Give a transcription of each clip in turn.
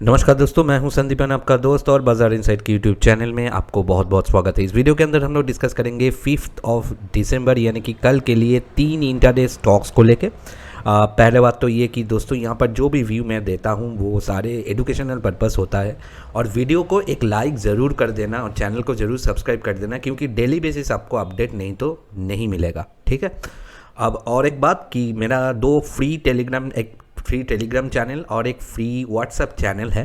नमस्कार दोस्तों, मैं हूं संदीपन, आपका दोस्त और बाजार इनसाइट की यूट्यूब चैनल में आपको बहुत बहुत स्वागत है। इस वीडियो के अंदर हम लोग डिस्कस करेंगे 5 दिसंबर यानी कि कल के लिए 3 इंट्राडे स्टॉक्स को लेके। पहले बात तो ये कि दोस्तों यहाँ पर जो भी व्यू मैं देता हूँ वो सारे एजुकेशनल पर्पस होता है और वीडियो को एक लाइक ज़रूर कर देना और चैनल को ज़रूर सब्सक्राइब कर देना, क्योंकि डेली बेसिस आपको अपडेट नहीं तो नहीं मिलेगा, ठीक है। अब और एक बात कि मेरा एक फ्री टेलीग्राम चैनल और एक फ्री व्हाट्सएप चैनल है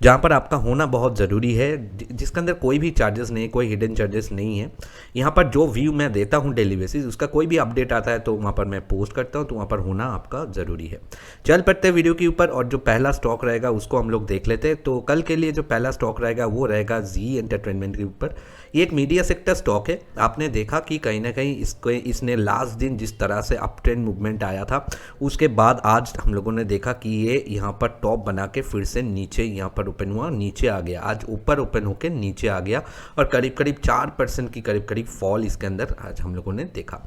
जहाँ पर आपका होना बहुत ज़रूरी है, जिसके अंदर कोई भी चार्जेस नहीं, कोई हिडन चार्जेस नहीं है। यहाँ पर जो व्यू मैं देता हूँ डेली बेसिस, उसका कोई भी अपडेट आता है तो वहाँ पर मैं पोस्ट करता हूँ, तो वहाँ पर होना आपका ज़रूरी है। चल पड़ते हैं वीडियो के ऊपर और जो पहला स्टॉक रहेगा उसको हम लोग देख लेते हैं। तो कल के लिए जो पहला स्टॉक रहेगा वो रहेगा जी एंटरटेनमेंट के ऊपर। ये एक मीडिया सेक्टर स्टॉक है। आपने देखा कि कहीं ना कहीं इसने लास्ट दिन जिस तरह से अप ट्रेंड मूवमेंट आया था, उसके बाद आज हम लोगों ने देखा कि ये यहाँ पर टॉप बना के फिर से नीचे यहाँ पर ओपन हुआ, नीचे आ गया। आज ऊपर ओपन होकर नीचे आ गया और करीब करीब 4% की करीब फॉल इसके अंदर आज हम लोगों ने देखा।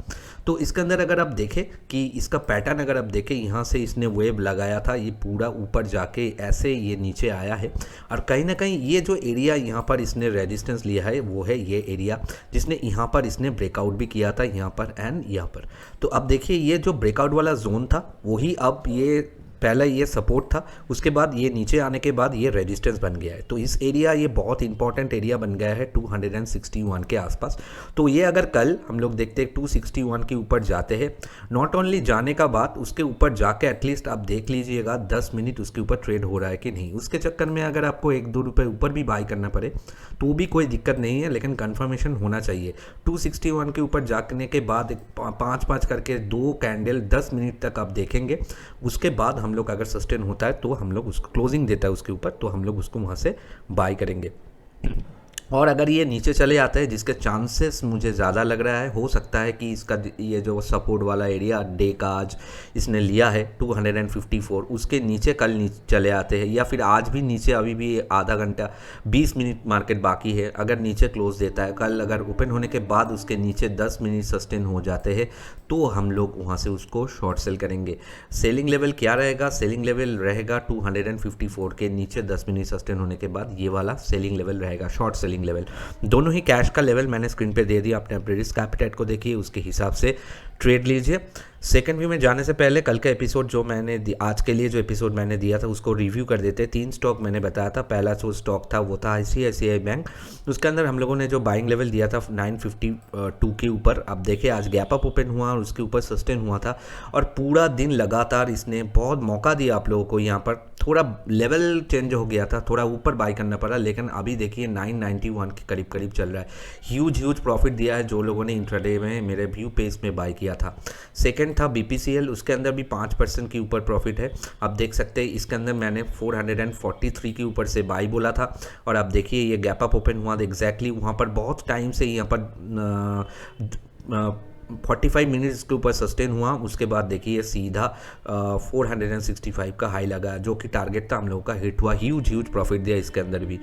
तो इसके अंदर अगर आप देखें कि इसका पैटर्न अगर आप देखें, यहाँ से इसने वेव लगाया था, ये पूरा ऊपर जाके ऐसे ये नीचे आया है और कहीं ना कहीं ये जो एरिया यहाँ पर इसने रेजिस्टेंस लिया है वो है ये एरिया, जिसने यहाँ पर इसने ब्रेकआउट भी किया था यहाँ पर एंड यहाँ पर। तो अब देखिए ये जो ब्रेकआउट वाला जोन था वही अब ये पहला ये सपोर्ट था, उसके बाद ये नीचे आने के बाद ये रेजिस्टेंस बन गया है। तो इस एरिया ये बहुत इंपॉर्टेंट एरिया बन गया है 261 के आसपास। तो ये अगर कल हम लोग देखते हैं 261 के ऊपर जाते हैं, नॉट ओनली जाने का बाद उसके ऊपर जाके एटलीस्ट आप देख लीजिएगा 10 मिनट उसके ऊपर ट्रेड हो रहा है कि नहीं। उसके चक्कर में अगर आपको 1-2 रुपये ऊपर भी बाई करना पड़े तो भी कोई दिक्कत नहीं है, लेकिन कन्फर्मेशन होना चाहिए। 261 के ऊपर जाने के बाद 5-5 करके 2 कैंडल 10 मिनट तक आप देखेंगे, उसके बाद हम लोग अगर सस्टेन होता है तो हम लोग उसको क्लोजिंग देता है उसके ऊपर, तो हम लोग उसको वहाँ से बाय करेंगे। और अगर ये नीचे चले आते हैं, जिसके चांसेस मुझे ज़्यादा लग रहा है, हो सकता है कि इसका ये जो सपोर्ट वाला एरिया डे का आज इसने लिया है 254, उसके नीचे कल नीचे चले आते हैं या फिर आज भी नीचे, अभी भी आधा घंटा 20 मिनट मार्केट बाकी है, अगर नीचे क्लोज देता है कल, अगर ओपन होने के बाद उसके नीचे 10 मिनट सस्टेन हो जाते हैं तो हम लोग वहाँ से उसको शॉर्ट सेल करेंगे। सेलिंग लेवल क्या रहेगा? सेलिंग लेवल रहेगा 254 के नीचे 10 मिनट सस्टेन होने के बाद ये वाला सेलिंग लेवल रहेगा, शॉर्ट सेलिंग लेवल। दोनों ही कैश का लेवल मैंने स्क्रीन पे दे दिया, अपने अपने रिस्क एपेटाइट को देखिए, उसके हिसाब से ट्रेड लीजिए। सेकंड व्यू में जाने से पहले कल का एपिसोड जो मैंने आज के लिए जो एपिसोड मैंने दिया था उसको रिव्यू कर देते। 3 स्टॉक मैंने बताया था। पहला जो स्टॉक था वो था आईसीआईसीआई बैंक। उसके अंदर हम लोगों ने जो बाइंग लेवल दिया था 952 के ऊपर, अब देखिए आज गैप अप ओपन हुआ और उसके ऊपर सस्टेन हुआ था और पूरा दिन लगातार इसने बहुत मौका दिया आप लोगों को। यहाँ पर थोड़ा लेवल चेंज हो गया था, थोड़ा ऊपर बाई करना पड़ा, लेकिन अभी देखिए 991 के करीब चल रहा है। ह्यूज प्रॉफिट दिया है जो लोगों ने इंट्राडे में मेरे व्यू पेज में बाई किया था। सेकंड था बीपीसीएल, उसके अंदर भी 5% के ऊपर प्रॉफिट है। आप देख सकते हैं इसके अंदर मैंने 443 के ऊपर से बाई बोला था और आप देखिए ये गैप अप ओपन हुआ एग्जैक्टली वहाँ पर, बहुत टाइम से यहाँ पर 45 मिनट्स के ऊपर सस्टेन हुआ। उसके बाद देखिए सीधा 465 का हाई लगा, जो कि टारगेट था हम लोगों का, हिट हुआ। ह्यूज प्रॉफिट दिया इसके अंदर भी।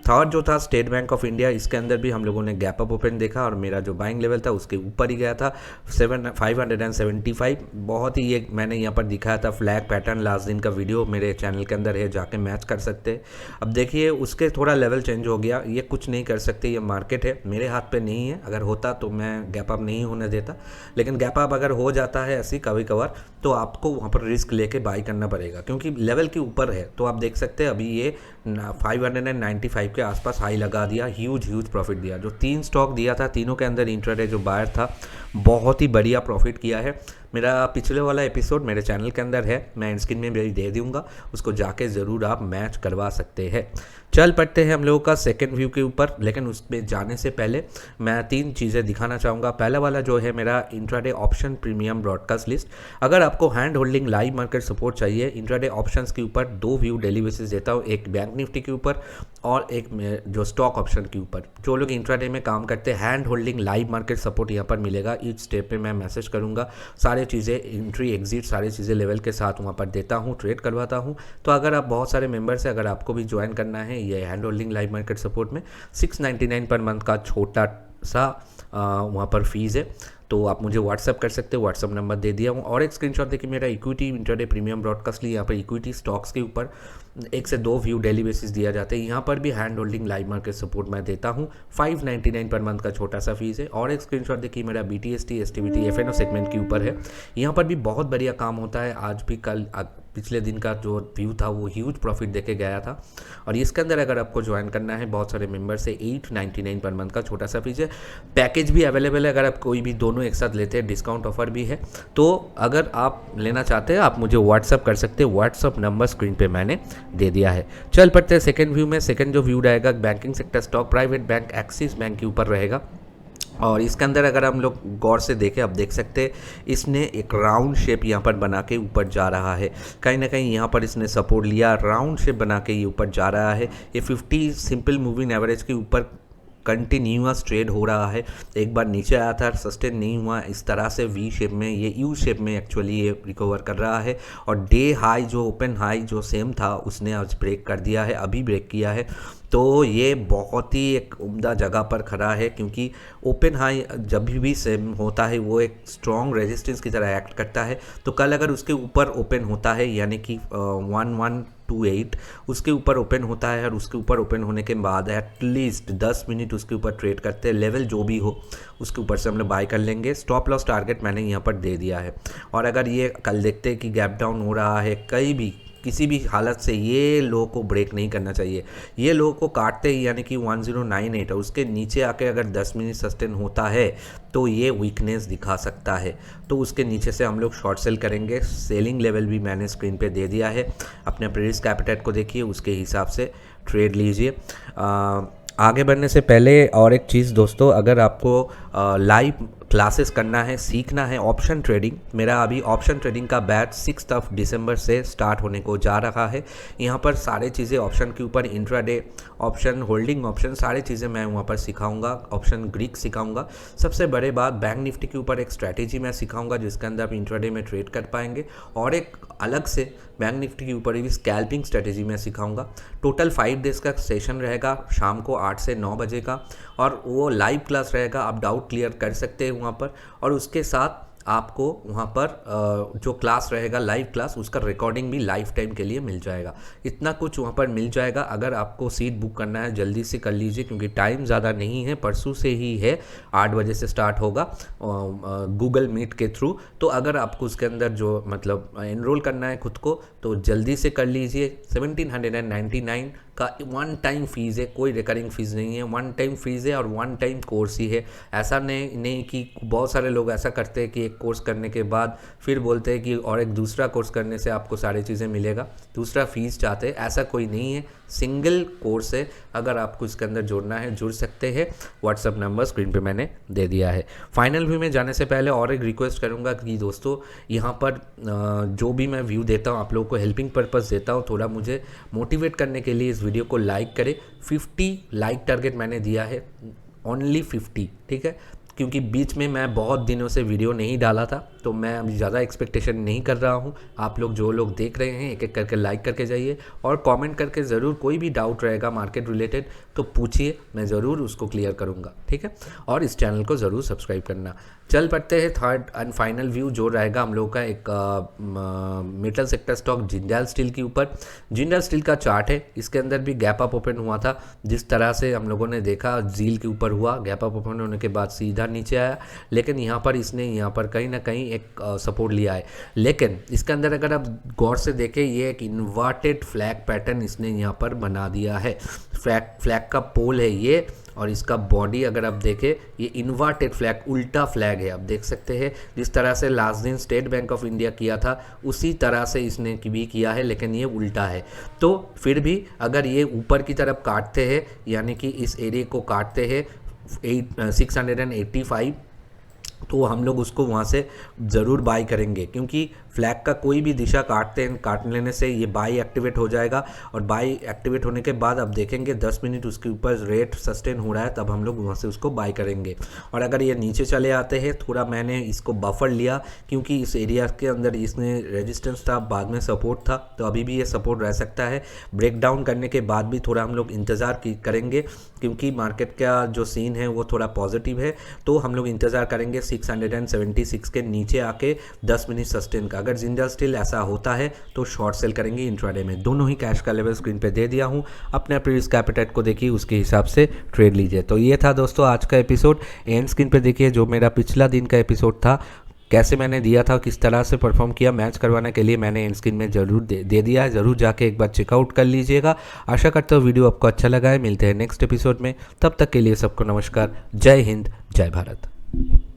थर्ड जो था स्टेट बैंक ऑफ इंडिया, इसके अंदर भी हम लोगों ने गैप अप ओपन देखा और मेरा जो बाइंग लेवल था उसके ऊपर ही गया था 575। बहुत ही ये मैंने यहाँ पर दिखाया था फ्लैग पैटर्न, लास्ट दिन का वीडियो मेरे चैनल के अंदर है, जाके मैच कर सकते हैं। अब देखिए उसके थोड़ा लेवल चेंज हो गया, ये कुछ नहीं कर सकते, ये मार्केट है, मेरे हाथ पे नहीं है। अगर होता तो मैं गैप अप नहीं होने देता, लेकिन गैप अप अगर हो जाता है ऐसी कभी कभार तो आपको वहाँ पर रिस्क लेके बाई करना पड़ेगा, क्योंकि लेवल के ऊपर है। तो आप देख सकते हैं अभी ये 595 के आसपास हाई लगा दिया, ह्यूज प्रॉफिट दिया। जो 3 स्टॉक दिया था तीनों के अंदर इंट्राडे जो बायर था बहुत ही बढ़िया प्रॉफिट किया है। मेरा पिछले वाला एपिसोड मेरे चैनल के अंदर है, मैं एंड स्क्रीन में भी दे दूंगा, उसको जाके ज़रूर आप मैच करवा सकते हैं। चल पड़ते हैं हम लोगों का सेकंड व्यू के ऊपर, लेकिन उसमें जाने से पहले मैं 3 चीज़ें दिखाना चाहूँगा। पहला वाला जो है मेरा intraday option premium broadcast list. अगर आपको hand holding live market support चाहिए, इंट्राडे ऑप्शंस के ऊपर 2 व्यू डेली बेसिस देता हूँ, एक बैंक निफ्टी के ऊपर और एक जो स्टॉक ऑप्शन के ऊपर। जो लोग इंट्राडे में काम करते हैं, hand holding live market support यहाँ पर मिलेगा। ईच स्टेप पे मैं मैसेज करूँगा, सारे चीज़ें एंट्री एग्जिट सारी चीज़ें लेवल के साथ वहाँ पर देता हूँ, ट्रेड करवाता हूँ। तो अगर आप बहुत सारे मेंबर्स हैं, अगर आपको भी ज्वाइन करना है ये hand holding live market support में, 699 पर मंथ का छोटा सा वहाँ पर फीस है, तो आप मुझे व्हाट्सअप कर सकते हो, व्हाट्सअप नंबर दे दिया हूँ। और एक स्क्रीनशॉट देखिए मेरा इक्विटी इंट्राडे प्रीमियम ब्रॉडकास्ट लिए, यहाँ पर इक्विटी स्टॉक्स के ऊपर 1 से 2 व्यू डेली बेसिस दिया जाता है। यहाँ पर भी hand holding live market support मैं देता हूँ। 599 पर मंथ का छोटा सा फीस है। और एक स्क्रीनशॉट देखिए, मेरा BTST STBT FNO सेगमेंट के ऊपर है। यहाँ पर भी बहुत बढ़िया काम होता है। आज भी पिछले दिन का जो व्यू था वो ह्यूज प्रॉफिट देके गया था। और इसके अंदर अगर आपको ज्वाइन करना है, बहुत सारे मेंबर से 899 पर मंथ का छोटा सा फीस है। पैकेज भी अवेलेबल है, अगर आप कोई भी दोनों एक साथ लेते हैं डिस्काउंट ऑफर भी है। तो अगर आप लेना चाहते हैं आप मुझे व्हाट्सअप कर सकते हैं। व्हाट्सअप नंबर स्क्रीन पे मैंने दे दिया है। चल पड़ते हैं सेकेंड व्यू में। सेकेंड जो व्यू रहेगा banking sector stock, private bank axis bank के ऊपर रहेगा। और इसके अंदर अगर हम लोग गौर से देखें, आप देख सकते हैं इसने एक राउंड शेप यहाँ पर बना के ऊपर जा रहा है। कहीं ना कहीं यहाँ पर इसने सपोर्ट लिया, राउंड शेप बना के ये ऊपर जा रहा है। ये 50 सिंपल मूविंग एवरेज के ऊपर कंटिन्यूअस ट्रेड हो रहा है। एक बार नीचे आया था, सस्टेन नहीं हुआ, इस तरह से वी शेप में, ये यू शेप में एक्चुअली ये रिकवर कर रहा है। और डे हाई जो ओपन हाई जो सेम था उसने आज ब्रेक कर दिया है, अभी ब्रेक किया है। तो ये बहुत ही एक उम्दा जगह पर खड़ा है, क्योंकि ओपन हाई जब भी सेम होता है वो एक स्ट्रॉन्ग रेजिस्टेंस की तरह एक्ट करता है। तो कल अगर उसके ऊपर ओपन होता है, यानी कि 1128 उसके ऊपर ओपन होता है, और उसके ऊपर ओपन होने के बाद एटलीस्ट 10 मिनट उसके ऊपर ट्रेड करते हैं, लेवल जो भी हो उसके ऊपर से हम लोग बाय कर लेंगे। स्टॉप लॉस टारगेट मैंने यहाँ पर दे दिया है। और अगर ये कल देखते हैं कि गैप डाउन हो रहा है, किसी भी हालत से ये लो को ब्रेक नहीं करना चाहिए। ये लो को काटते ही, यानी कि 1098 और उसके नीचे आके अगर 10 मिनट सस्टेन होता है तो ये वीकनेस दिखा सकता है। तो उसके नीचे से हम लोग शॉर्ट सेल करेंगे। सेलिंग लेवल भी मैंने स्क्रीन पे दे दिया है। अपने रिस्क एपेटाइट को देखिए, उसके हिसाब से ट्रेड लीजिए। आगे बढ़ने से पहले और एक चीज़ दोस्तों, अगर आपको लाइव क्लासेस करना है, सीखना है ऑप्शन ट्रेडिंग, मेरा अभी ऑप्शन ट्रेडिंग का बैच 6 दिसंबर से स्टार्ट होने को जा रहा है। यहाँ पर सारे चीज़ें ऑप्शन के ऊपर, इंट्राडे ऑप्शन, होल्डिंग ऑप्शन, सारी चीज़ें मैं वहाँ पर सिखाऊंगा। ऑप्शन ग्रीक सिखाऊंगा। सबसे बड़े बात, बैंक निफ्टी के ऊपर एक स्ट्रैटेजी मैं सिखाऊंगा जिसके अंदर आप इंट्राडे में ट्रेड कर पाएंगे। और एक अलग से बैंक निफ्टी के ऊपर भी स्कैल्पिंग स्ट्रैटेजी मैं सिखाऊंगा। टोटल 5 डेज़ का सेशन रहेगा, शाम को 8 से 9 बजे का, और वो लाइव क्लास रहेगा। आप डाउट क्लियर कर सकते हैं वहाँ पर। और उसके साथ आपको वहाँ पर जो क्लास रहेगा लाइव क्लास, उसका रिकॉर्डिंग भी लाइफ टाइम के लिए मिल जाएगा। इतना कुछ वहाँ पर मिल जाएगा। अगर आपको सीट बुक करना है जल्दी से कर लीजिए, क्योंकि टाइम ज़्यादा नहीं है, परसों से ही है, 8 बजे से स्टार्ट होगा गूगल मीट के थ्रू। तो अगर आपको उसके अंदर जो मतलब एनरोल करना है खुद को, तो जल्दी से कर लीजिए। 1799 का वन टाइम फ़ीस है, कोई रिकरिंग फ़ीस नहीं है, वन टाइम फ़ीस है और वन टाइम कोर्स ही है। ऐसा नहीं कि बहुत सारे लोग ऐसा करते हैं कि एक कोर्स करने के बाद फिर बोलते हैं कि और एक दूसरा कोर्स करने से आपको सारी चीज़ें मिलेगा, दूसरा फ़ीस चाहते हैं। ऐसा कोई नहीं है, सिंगल कोर्स है। अगर आपको इसके अंदर जुड़ना है जुड़ सकते हैं। व्हाट्सअप नंबर स्क्रीन पे मैंने दे दिया है। फाइनल व्यू में जाने से पहले और एक रिक्वेस्ट करूंगा कि दोस्तों, यहाँ पर जो भी मैं व्यू देता हूँ आप लोगों को हेल्पिंग पर्पस देता हूँ, थोड़ा मुझे मोटिवेट करने के लिए इस वीडियो को लाइक करें। 50 लाइक टारगेट मैंने दिया है, ओनली 50, ठीक है, क्योंकि बीच में मैं बहुत दिनों से वीडियो नहीं डाला था, तो मैं अभी ज़्यादा एक्सपेक्टेशन नहीं कर रहा हूँ। आप लोग जो लोग देख रहे हैं एक एक करके लाइक करके जाइए, और कमेंट करके ज़रूर कोई भी डाउट रहेगा मार्केट रिलेटेड तो पूछिए, मैं ज़रूर उसको क्लियर करूँगा, ठीक है। और इस चैनल को ज़रूर सब्सक्राइब करना। चल पड़ते हैं थर्ड एंड फाइनल व्यू, जो रहेगा हम लोग का एक metal sector stock Jindal steel के ऊपर। जिंदाल स्टील का चार्ट है, इसके अंदर भी गैप अप ओपन हुआ था। जिस तरह से हम लोगों ने देखा झील के ऊपर हुआ, गैप अप ओपन होने के बाद सीधा नीचे आया, लेकिन यहाँ पर इसने यहाँ पर कहीं ना कहीं एक सपोर्ट लिया है। लेकिन इसके अंदर अगर आप गौर से देखें, ये एक इन्वर्टेड फ्लैग पैटर्न इसने यहाँ पर बना दिया है। फ्लैग का पोल है ये, और इसका बॉडी अगर आप देखें, ये इन्वर्टेड फ्लैग, उल्टा फ्लैग है। आप देख सकते हैं जिस तरह से लास्ट दिन स्टेट बैंक ऑफ इंडिया किया था उसी तरह से इसने भी किया है, लेकिन ये उल्टा है। तो फिर भी अगर ये ऊपर की तरफ काटते हैं, यानी कि इस एरिया को काटते हैं 685, तो हम लोग उसको वहाँ से ज़रूर बाई करेंगे, क्योंकि फ्लैग का कोई भी दिशा काट लेने से ये बाई एक्टिवेट हो जाएगा। और बाई एक्टिवेट होने के बाद आप देखेंगे 10 मिनट उसके ऊपर रेट सस्टेन हो रहा है, तब हम लोग वहाँ से उसको बाई करेंगे। और अगर ये नीचे चले आते हैं, थोड़ा मैंने इसको बफर लिया, क्योंकि इस एरिया के अंदर इसने रेजिस्टेंस था, बाद में सपोर्ट था, तो अभी भी ये सपोर्ट रह सकता है। ब्रेक डाउन करने के बाद भी थोड़ा हम लोग इंतज़ार करेंगे, क्योंकि मार्केट का जो सीन है वो थोड़ा पॉजिटिव है, तो हम लोग इंतज़ार करेंगे। 676 के नीचे आके 10 मिनट सस्टेन का, अगर जिंदल स्टील ऐसा होता है तो शॉर्ट सेल करेंगे इंट्राडे में। दोनों ही कैश का लेवल स्क्रीन पे दे दिया हूँ, अपने प्रीवियस कैपिटल को देखिए, उसके हिसाब से ट्रेड लीजिए। तो ये था दोस्तों आज का एपिसोड। एंड स्क्रीन पे देखिए जो मेरा पिछला दिन का एपिसोड था, कैसे मैंने दिया था, किस तरह से परफॉर्म किया, मैच करवाने के लिए मैंने एंड स्क्रीन में जरूर दे दिया है। ज़रूर जाके एक बार चेकआउट कर लीजिएगा। आशा करता हूँ वीडियो आपको अच्छा लगा है। मिलते हैं नेक्स्ट एपिसोड में, तब तक के लिए सबको नमस्कार। जय हिंद, जय भारत।